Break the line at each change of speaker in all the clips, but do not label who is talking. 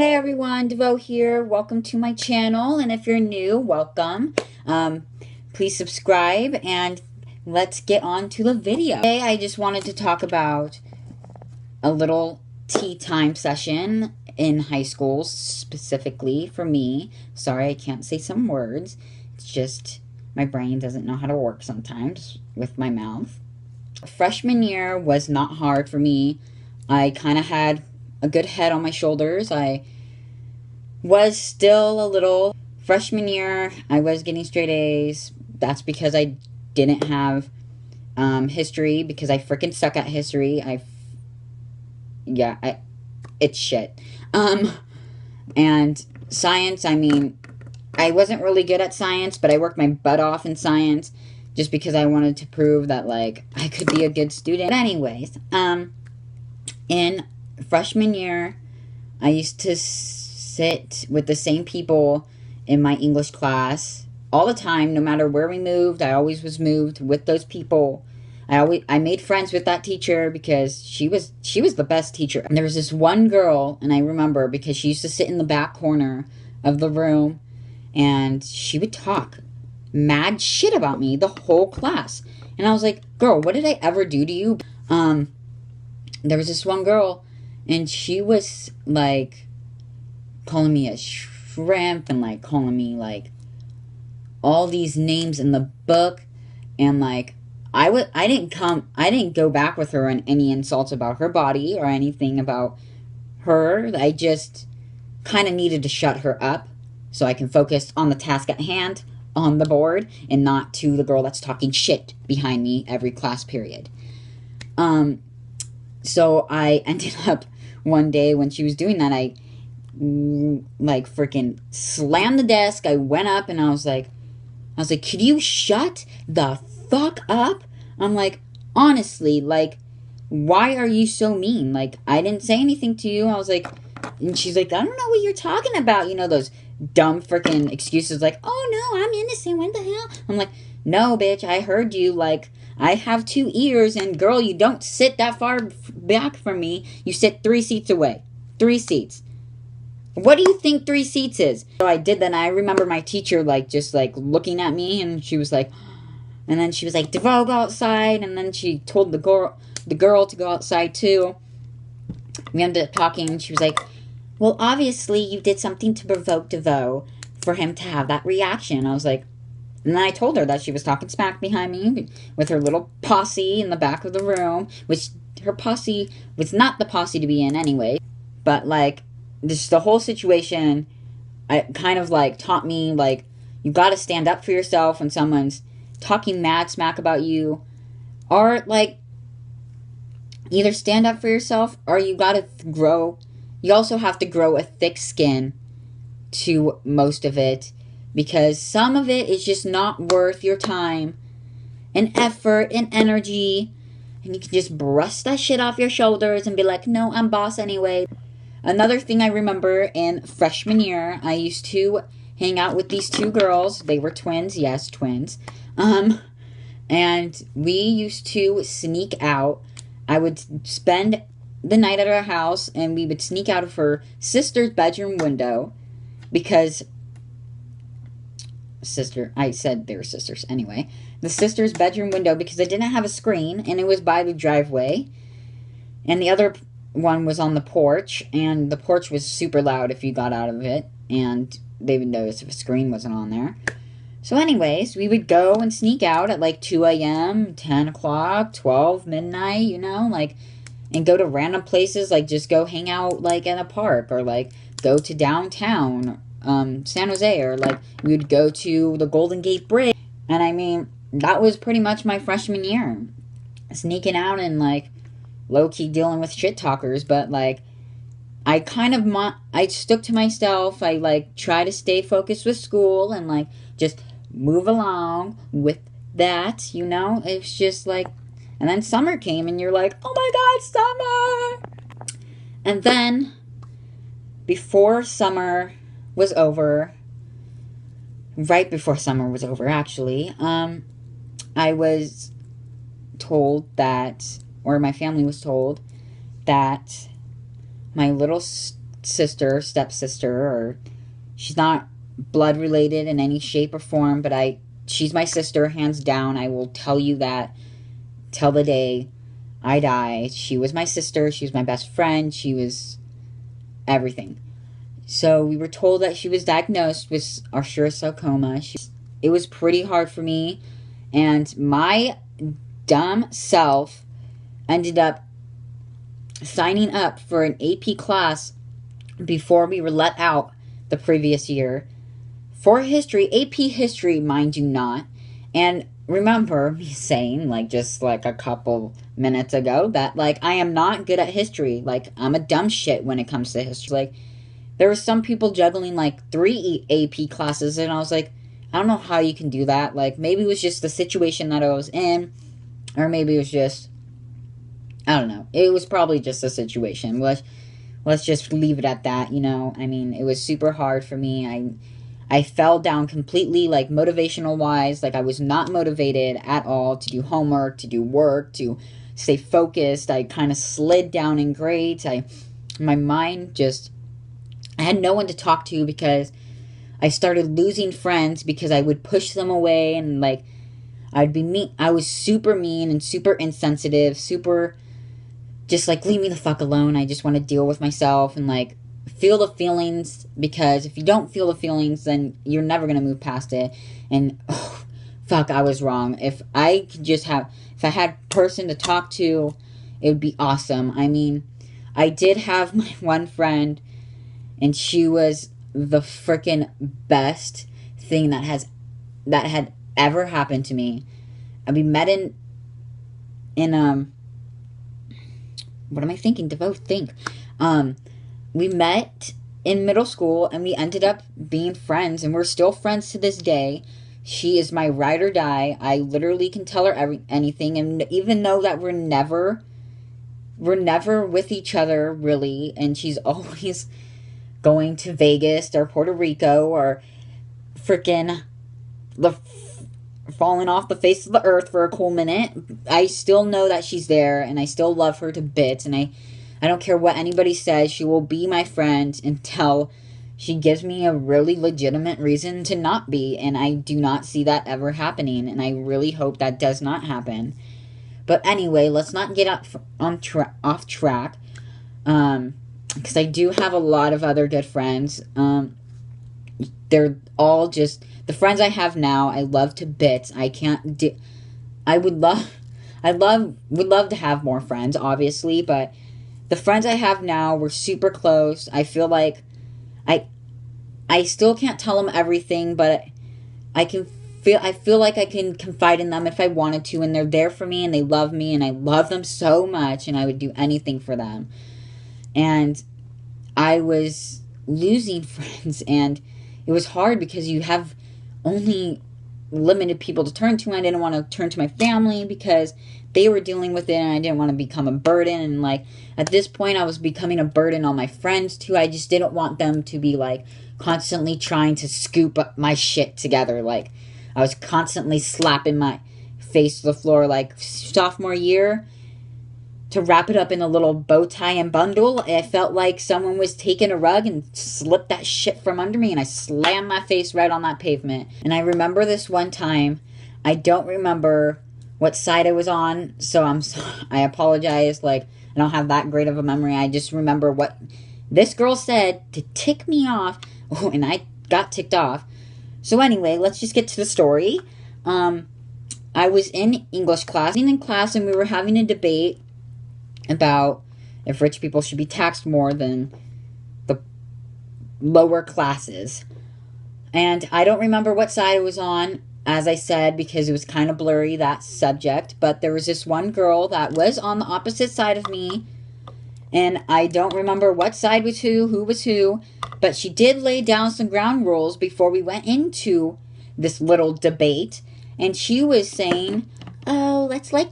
Hey everyone, Dauvo here. Welcome to my channel, and if you're new, welcome. Please subscribe, and let's get on to the video. Today I just wanted to talk about a little tea time session in high school, specifically for me. Sorry, I can't say some words. It's just my brain doesn't know how to work sometimes with my mouth. Freshman year was not hard for me. I kind of had a good head on my shoulders. I was still a little. Freshman year, I was getting straight A's. That's because I didn't have history, because I freaking suck at history. It's shit. And science, I mean, I wasn't really good at science, but I worked my butt off in science just because I wanted to prove that, like, I could be a good student. But anyways, in freshman year, I used to sit with the same people in my English class all the time. No matter where we moved, I always was moved with those people. I made friends with that teacher because she was the best teacher. And there was this one girl, and I remember because she used to sit in the back corner of the room, and she would talk mad shit about me the whole class. And I was like, girl, what did I ever do to you? There was this one girl, and she was like calling me a shrimp and like calling me like all these names in the book, and like I didn't go back with her on any insults about her body or anything about her. I just kind of needed to shut her up so I can focus on the task at hand on the board and not to the girl that's talking shit behind me every class period. So I ended up one day when she was doing that, I like freaking slammed the desk. I went up and I was like, could you shut the fuck up? I'm like, honestly, like, why are you so mean? Like, I didn't say anything to you. I was like, and she's like, I don't know what you're talking about. You know, those dumb freaking excuses like, oh no, I'm innocent. What the hell? I'm like, no, bitch, I heard you. Like, I have 2 ears, and girl, you don't sit that far back from me. You sit 3 seats away. 3 seats. What do you think 3 seats is? So I did that, and I remember my teacher, like, just, like, looking at me, and she was like, and then she was like, Dauvo, go outside, and then she told the girl to go outside, too. We ended up talking, and she was like, well, obviously, you did something to provoke Dauvo for him to have that reaction. I was like, and then I told her that she was talking smack behind me with her little posse in the back of the room, which her posse was not the posse to be in anyway. But, like, this the whole situation, I kind of, like, taught me, like, you gotta stand up for yourself when someone's talking mad smack about you. Or, like, either stand up for yourself or you gotta grow. You also have to grow a thick skin to most of it, because some of it is just not worth your time and effort and energy, and you can just brush that shit off your shoulders and be like, no, I'm boss anyway. Another thing I remember in freshman year, I used to hang out with these 2 girls. They were twins. Yes, twins. And we used to sneak out. I would spend the night at our house, and we would sneak out of her sister's bedroom window, because I said they were sisters anyway. The sister's bedroom window, because I didn't have a screen, and it was by the driveway. And the other one was on the porch, and the porch was super loud if you got out of it, and they would notice if a screen wasn't on there. So anyways, we would go and sneak out at like 2 a.m., 10 o'clock, 12, midnight, you know, like, and go to random places, like just go hang out like in a park, or like go to downtown San Jose, or like we would go to the Golden Gate Bridge. And I mean, that was pretty much my freshman year, sneaking out and like low-key dealing with shit talkers. But like I kind of I stuck to myself. I like try to stay focused with school and like just move along with that, you know. It's just like, and then summer came, and you're like, oh my god, summer. And then before summer was over, right before summer was over, actually, I was told that, or my family was told that my little sister, stepsister, or she's not blood related in any shape or form, but she's my sister, hands down. I will tell you that till the day I die. She was my sister. She was my best friend. She was everything. So we were told that she was diagnosed with osteosarcoma. It was pretty hard for me, and my dumb self ended up signing up for an AP class before we were let out the previous year for history, AP history, mind you not. And remember me saying, like, just like a couple minutes ago, that, like, I am not good at history. Like, I'm a dumb shit when it comes to history. Like, there were some people juggling, like, 3 AP classes, and I was like, I don't know how you can do that. Like, maybe it was just the situation that I was in, or maybe it was just, I don't know. It was probably just a situation. Let's just leave it at that, you know? I mean, it was super hard for me. I fell down completely, like, motivational wise. Like, I was not motivated at all to do homework, to do work, to stay focused. I kind of slid down in grades. My mind just, I had no one to talk to because I started losing friends because I would push them away, and, like, I'd be mean. I was super mean and super insensitive, super just like, leave me the fuck alone. I just want to deal with myself and, like, feel the feelings, because if you don't feel the feelings, then you're never going to move past it. And oh, fuck, I was wrong. If I had a person to talk to, it would be awesome. I mean, I did have my one friend, and she was the freaking best thing that had ever happened to me. We met in what am I thinking? Devote, think. We met in middle school, and we ended up being friends, and we're still friends to this day. She is my ride or die. I literally can tell her anything, and even though that we're never with each other really, and she's always going to Vegas or Puerto Rico or freaking falling off the face of the earth for a cool minute, I still know that she's there, and I still love her to bits, and I don't care what anybody says. She will be my friend until she gives me a really legitimate reason to not be, and I do not see that ever happening, and I really hope that does not happen. But anyway, let's not get off track, because I do have a lot of other good friends. They're all just the friends I have now. I love to bits. I would love to have more friends, obviously, but the friends I have now, we're super close. I feel like I still can't tell them everything, but I feel like I can confide in them if I wanted to, and they're there for me, and they love me, and I love them so much, and I would do anything for them. And I was losing friends, and it was hard because you have only limited people to turn to. I didn't want to turn to my family because they were dealing with it, and I didn't want to become a burden. And, like, at this point, I was becoming a burden on my friends too. I just didn't want them to be, like, constantly trying to scoop up my shit together. Like, I was constantly slapping my face to the floor. Like, sophomore year, to wrap it up in a little bow tie and bundle, I felt like someone was taking a rug and slipped that shit from under me, and I slammed my face right on that pavement. And I remember this one time, I don't remember what side I was on, so I apologize. Like, I don't have that great of a memory. I just remember what this girl said to tick me off. Oh, and I got ticked off. So anyway, let's just get to the story. I was in English class, and we were having a debate about if rich people should be taxed more than the lower classes. And I don't remember what side it was on, as I said, because it was kind of blurry, that subject. But there was this one girl that was on the opposite side of me, and I don't remember what side was who was who, but she did lay down some ground rules before we went into this little debate. And she was saying, oh, let's, like,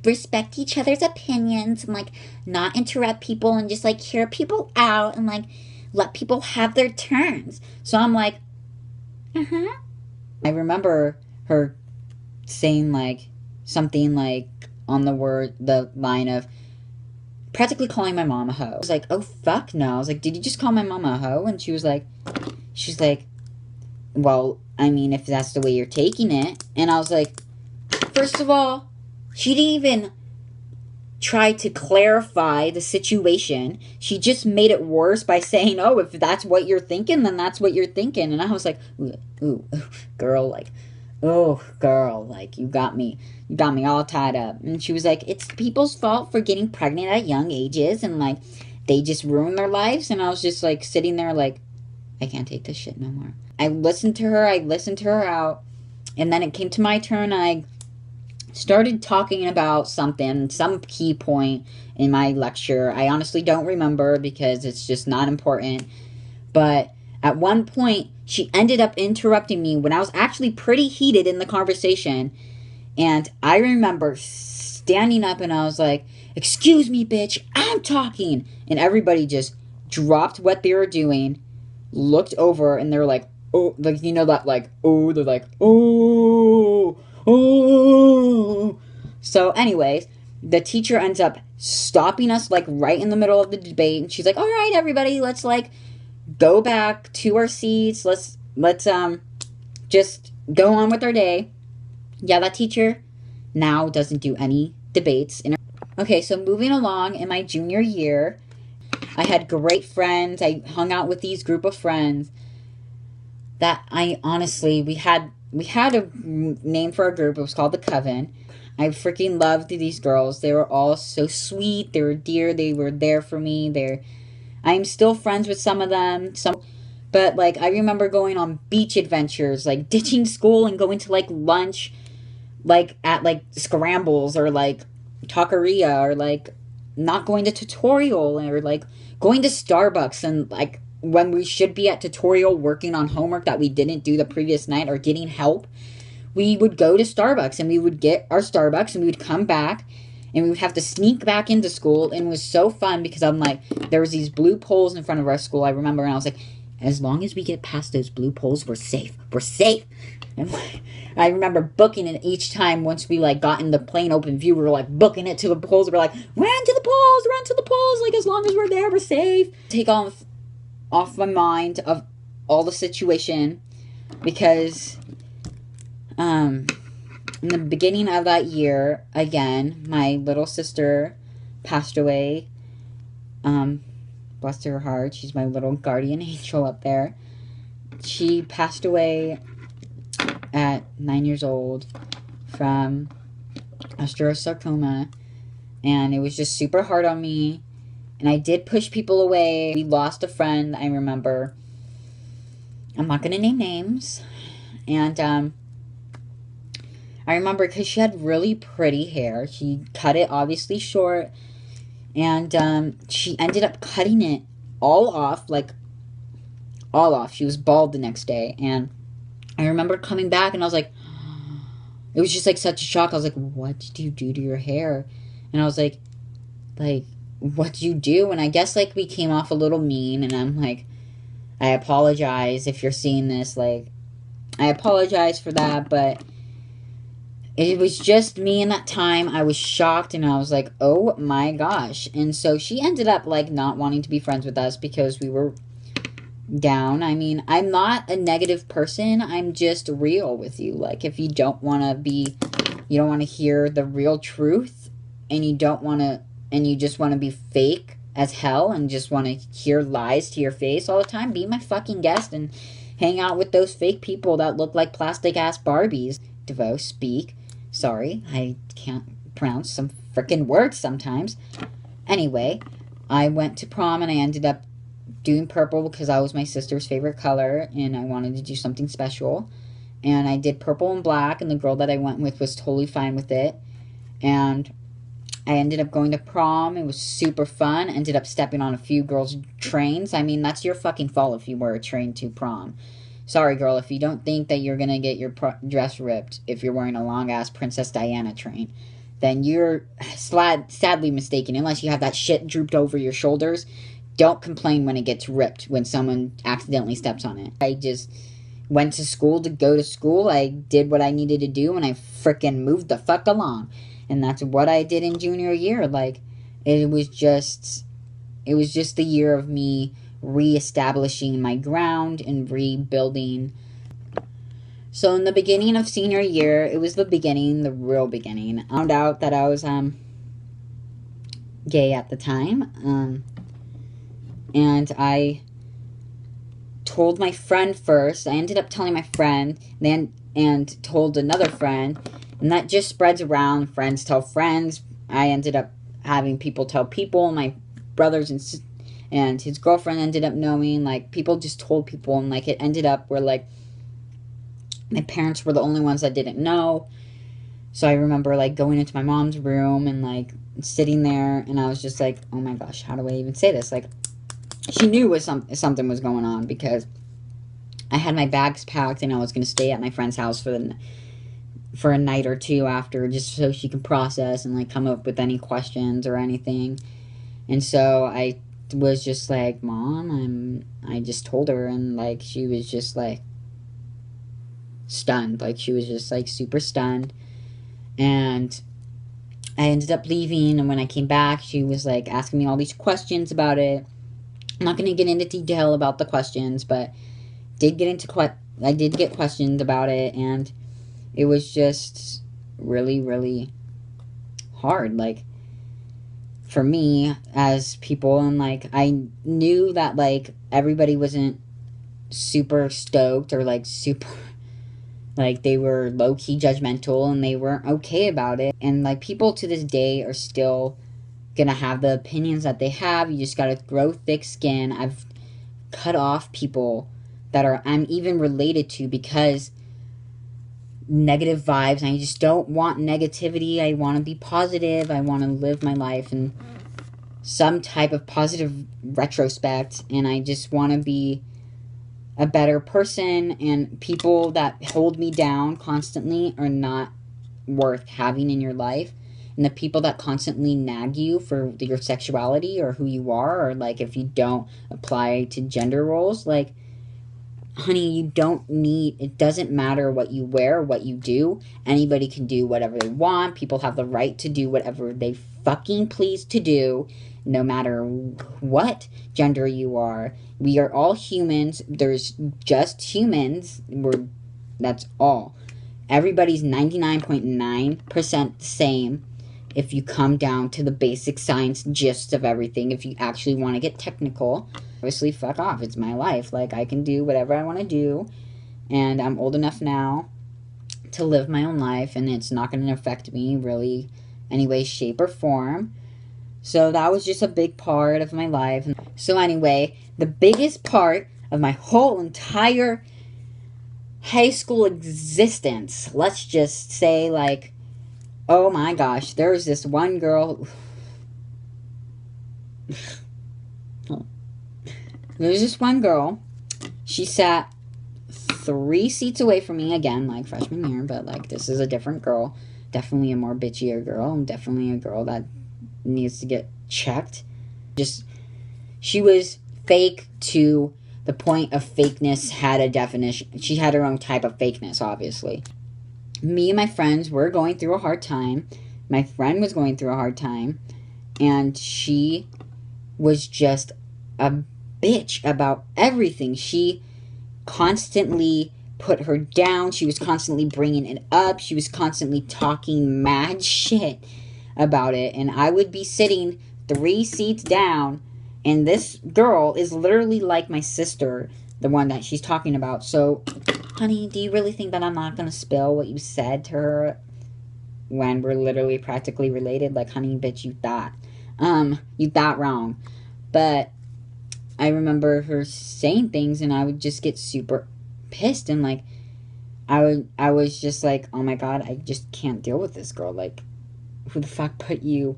respect each other's opinions and, like, not interrupt people and just, like, hear people out and, like, let people have their turns. So I'm like, uh-huh. I remember her saying, like, something, like, on the line of, practically calling my mom a hoe. I was like, oh, fuck no. I was like, did you just call my mom a hoe? And she's like, well, I mean, if that's the way you're taking it. And I was like, first of all, she didn't even try to clarify the situation. She just made it worse by saying, oh, if that's what you're thinking, then that's what you're thinking. And I was like, ooh, girl, like, oh, girl, like, you got me all tied up. And she was like, it's people's fault for getting pregnant at young ages, and, like, they just ruin their lives. And I was just, like, sitting there, like, I can't take this shit no more. I listened to her out, and then it came to my turn. I started talking about some key point in my lecture. I honestly don't remember because it's just not important. But at one point, she ended up interrupting me when I was actually pretty heated in the conversation. And I remember standing up and I was like, excuse me, bitch, I'm talking. And everybody just dropped what they were doing, looked over, and they were like, oh, like, you know, that, like, oh, they're like, oh. So anyways, the teacher ends up stopping us, like, right in the middle of the debate, and she's like, all right, everybody, let's, like, go back to our seats. Let's just go on with our day. Yeah, that teacher now doesn't do any debates. Okay, so moving along, in my junior year, I had great friends. I hung out with these group of friends that I honestly, we had a name for our group. It was called the Coven. I freaking loved these girls. They were all so sweet. They were dear. They were there for me. I'm still friends with some of them. But, like, I remember going on beach adventures, like, ditching school and going to, like, lunch, like, at, like, Scrambles or, like, Taqueria, or, like, not going to tutorial, or, like, going to Starbucks, and, like, when we should be at tutorial working on homework that we didn't do the previous night or getting help, we would go to Starbucks and we would get our Starbucks and we would come back and we would have to sneak back into school. And it was so fun because I'm like, there was these blue poles in front of our school, I remember, and I was like, as long as we get past those blue poles, we're safe. We're safe. And I remember booking it each time. Once we, like, got in the plain open view, we were, like, booking it to the poles. We're like, run to the poles. Like, as long as we're there, we're safe. Take off my mind of all the situation, because in the beginning of that year, again, my little sister passed away. Bless her heart. She's my little guardian angel up there. She passed away at 9 years old from osteosarcoma, and it was just super hard on me. And I did push people away. We lost a friend, I remember. I'm not going to name names. And I remember because she had really pretty hair. She cut it obviously short. And she ended up cutting it all off. Like, all off. She was bald the next day. And I remember coming back and I was like, it was just, like, such a shock. I was like, what did you do to your hair? And I was like, what'd you do? And I guess, like, we came off a little mean, and I'm like, I apologize if you're seeing this, like, I apologize for that, but it was just me in that time. I was shocked, and I was like, oh my gosh. And so she ended up, like, not wanting to be friends with us because we were down. I mean, I'm not a negative person. I'm just real with you. Like, if you don't want to hear the real truth, and you just want to be fake as hell and just want to hear lies to your face all the time, be my fucking guest and hang out with those fake people that look like plastic ass Barbies. Dauvo, speak. Sorry, I can't pronounce some freaking words sometimes. Anyway, I went to prom and I ended up doing purple because that was my sister's favorite color and I wanted to do something special. And I did purple and black, and the girl that I went with was totally fine with it. And I ended up going to prom. It was super fun. Ended up stepping on a few girls' trains. I mean, that's your fucking fault if you wear a train to prom. Sorry, girl, if you don't think that you're going to get your dress ripped if you're wearing a long-ass Princess Diana train, then you're sadly mistaken. Unless you have that shit drooped over your shoulders, don't complain when it gets ripped when someone accidentally steps on it. I just went to school to go to school. I did what I needed to do, and I freaking moved the fuck along. And that's what I did in junior year. Like, it was just the year of me reestablishing my ground and rebuilding. So in the beginning of senior year, it was the beginning, the real beginning. I found out that I was gay at the time, and I told my friend first. I ended up telling my friend, then and told another friend, and that just spreads around. Friends tell friends. I ended up having people tell people. My brothers and his girlfriend ended up knowing. Like, people just told people, and like it ended up where like my parents were the only ones that didn't know. So I remember like going into my mom's room and like sitting there, and I was just like, oh my gosh, how do I even say this? Like, she knew something was going on, because I had my bags packed and I was going to stay at my friend's house for a night or two after, just so she can process and like come up with any questions or anything. And so I was just like, Mom, I just told her, and like she was just like stunned. Like, she was just like super stunned. And I ended up leaving, and when I came back, she was like asking me all these questions about it. I'm not going to get into detail about the questions, but I did get questions about it, and it was just really, really hard, like, for me as people. And like, I knew that like everybody wasn't super stoked, or like super, like, they were low-key judgmental, and they weren't okay about it. And like, people to this day are still gonna have the opinions that they have. You just gotta grow thick skin. I've cut off people that I'm even related to, because negative vibes. I just don't want negativity. I want to be positive. I want to live my life in some type of positive retrospect, and I just want to be a better person. And people that hold me down constantly are not worth having in your life. And the people that constantly nag you for your sexuality or who you are, or like if you don't apply to gender roles, like, honey, you don't need, it doesn't matter what you wear, what you do. Anybody can do whatever they want. People have the right to do whatever they fucking please to do, no matter what gender you are. We are all humans. There's just humans. That's all. Everybody's 99.9% the same if you come down to the basic science gist of everything. If you actually want to get technical, obviously, fuck off. It's my life. Like, I can do whatever I want to do, and I'm old enough now to live my own life, and it's not going to affect me really any way, shape, or form. So that was just a big part of my life. So anyway, the biggest part of my whole entire high school existence, let's just say, like, oh my gosh, there was this one girl. There's this one girl. She sat 3 seats away from me, again, like freshman year, but like, this is a different girl. Definitely a more bitchier girl, and definitely a girl that needs to get checked. Just, she was fake to the point of fakeness had a definition. She had her own type of fakeness, obviously. Me and my friends were going through a hard time. My friend was going through a hard time, and she was just a bitch about everything. She constantly put her down. She was constantly bringing it up. She was constantly talking mad shit about it. And I would be sitting 3 seats down, and this girl is literally like my sister, the one that she's talking about. So, honey, do you really think that I'm not going to spill what you said to her when we're literally practically related? Like, honey, bitch, you thought wrong. But I remember her saying things, and I would just get super pissed, and like, I was just like, oh my god, I just can't deal with this girl. Like, who the fuck put you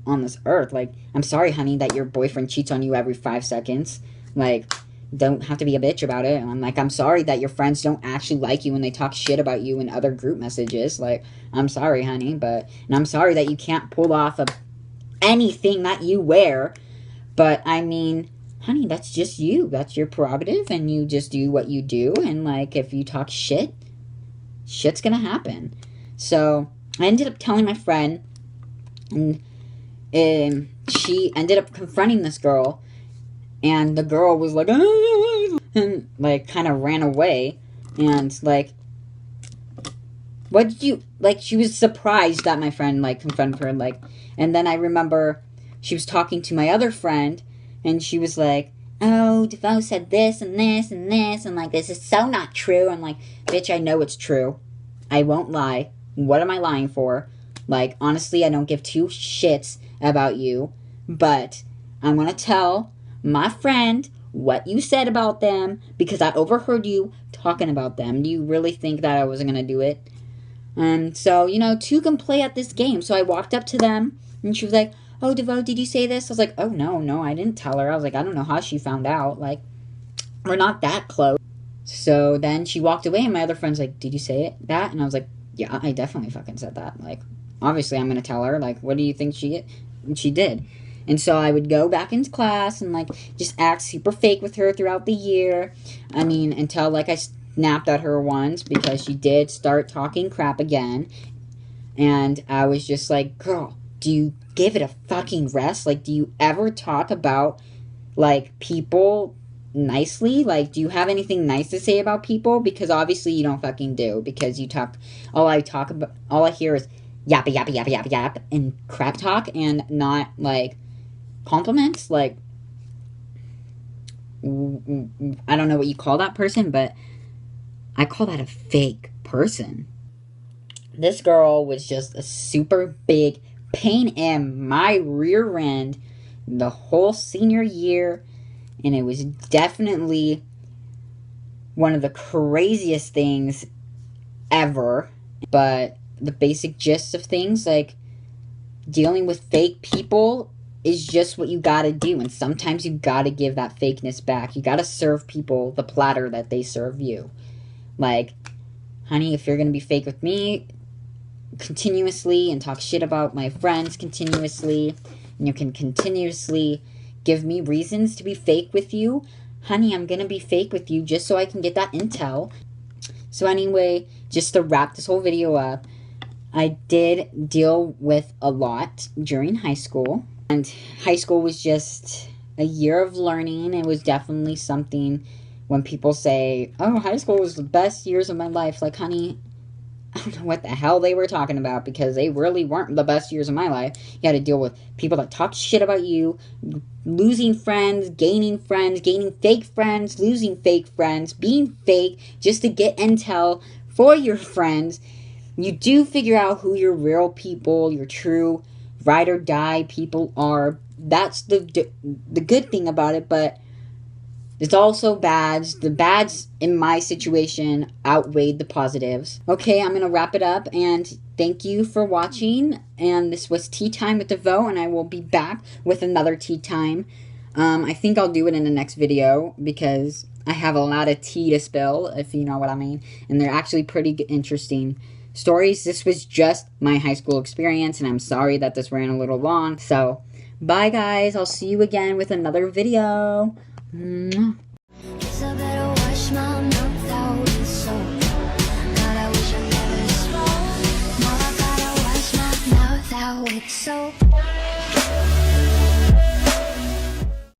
on this earth? Like, I'm sorry, honey, that your boyfriend cheats on you every 5 seconds. Like, don't have to be a bitch about it. And I'm like, I'm sorry that your friends don't actually like you when they talk shit about you in other group messages. Like, I'm sorry, honey, and I'm sorry that you can't pull off anything that you wear. But I mean, honey, that's just you. That's your prerogative, and you just do what you do. And like, if you talk shit, shit's gonna happen. So I ended up telling my friend, and she ended up confronting this girl, and the girl was like, "Ah," and like kind of ran away, and like, what did you like? She was surprised that my friend like confronted her, like, and then I remember she was talking to my other friend, and she was like, "Oh, Devo said this and this and this, and like this is so not true." I'm like, "Bitch, I know it's true. I won't lie. What am I lying for? Like, honestly, I don't give two shits about you, but I'm gonna tell my friend what you said about them because I overheard you talking about them. Do you really think that I wasn't gonna do it?" So, you know, two can play at this game. So I walked up to them, and she was like, "Oh, Devo, did you say this?" I was like, "Oh, no, I didn't tell her." I was like, "I don't know how she found out. Like, we're not that close." So then she walked away, and my other friend's like, "Did you say that?" And I was like, "Yeah, I definitely fucking said that. Like, obviously I'm going to tell her. Like, what do you think she did?" And so I would go back into class and, like, just act super fake with her throughout the year. I mean, until, like, I snapped at her once because she did start talking crap again. And I was just like, "Girl, do you give it a fucking rest? Like, do you ever talk about, like, people nicely? Like, do you have anything nice to say about people? Because obviously you don't fucking do. Because you talk, all I hear is yappa, yappa, yappa, yappa, yap, and crap talk, and not, like, compliments. Like, I don't know what you call that person, but I call that a fake person. This girl was just a super big pain in my rear end the whole senior year, and it was definitely one of the craziest things ever. But the basic gist of things, like, dealing with fake people is just what you gotta do, and sometimes you gotta give that fakeness back. You gotta serve people the platter that they serve you. Like, honey, if you're gonna be fake with me continuously and talk shit about my friends continuously, and you can continuously give me reasons to be fake with you, honey, I'm gonna be fake with you just so I can get that intel. So anyway, just to wrap this whole video up, I did deal with a lot during high school, and high school was just a year of learning. It was definitely something when people say, "Oh, high school was the best years of my life," like, honey, I don't know what the hell they were talking about, because they really weren't the best years of my life. You had to deal with people that talked shit about you, losing friends, gaining fake friends, losing fake friends, being fake just to get intel for your friends. You do figure out who your real people, your true ride or die people are. That's the good thing about it, but it's also bads. The bads in my situation outweighed the positives. Okay, I'm going to wrap it up, and thank you for watching. And this was Tea Time with Devo, and I will be back with another Tea Time. I think I'll do it in the next video because I have a lot of tea to spill, if you know what I mean. And they're actually pretty interesting stories. This was just my high school experience, and I'm sorry that this ran a little long. So, bye guys. I'll see you again with another video. Mwah.